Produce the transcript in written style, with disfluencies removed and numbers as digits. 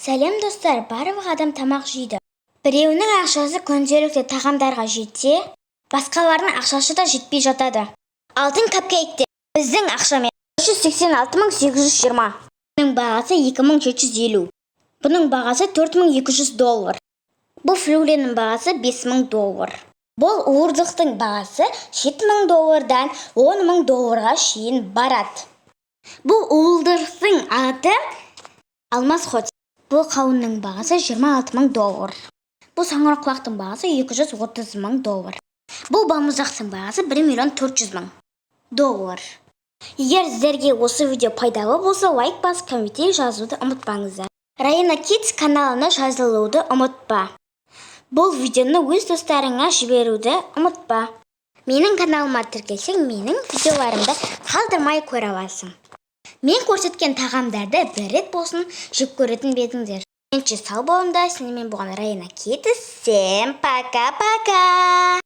Сәлем достар, барлық адам тамақ жейді. Біреуінің ақшасы күнделікті тағамдарға жетсе, басқалардың ақшасы да жетпей жатады. Алтын капкейктер біздің ақшамен 386.820. Бұның бағасы 2.750. Бұның бағасы $4.200. Бұл флюленің бағасы $5.000. Бұл уырдықтың бағасы $7.000-дан $10.000-ға шейін барады. Бұл уылдырықтың аты алмас хот. Бұл қауынның бағасы $26.000. Бұл саңырауқұлақтың құлақтың бағасы $230.000. Бұл балмұздақтың бағасы $1.4 миллион. Егер сіздерге осы видео пайдалы болса, лайк басып, комментарий жазуды ұмытпаңыздар. Райна Kids каналына жазылуды ұмытпа. Бұл видеоны өз достарыңа жіберуді ұмытпа. Менің каналыма тіркелсең, менің видеоларымды қалдырмай көре аласың. Мен көрсеткен тағамдарды бір рет болсын жеп көретін бедіңдер. Менше сау болыңдар, сенімен болған Райна Kids. Всем пока-пока!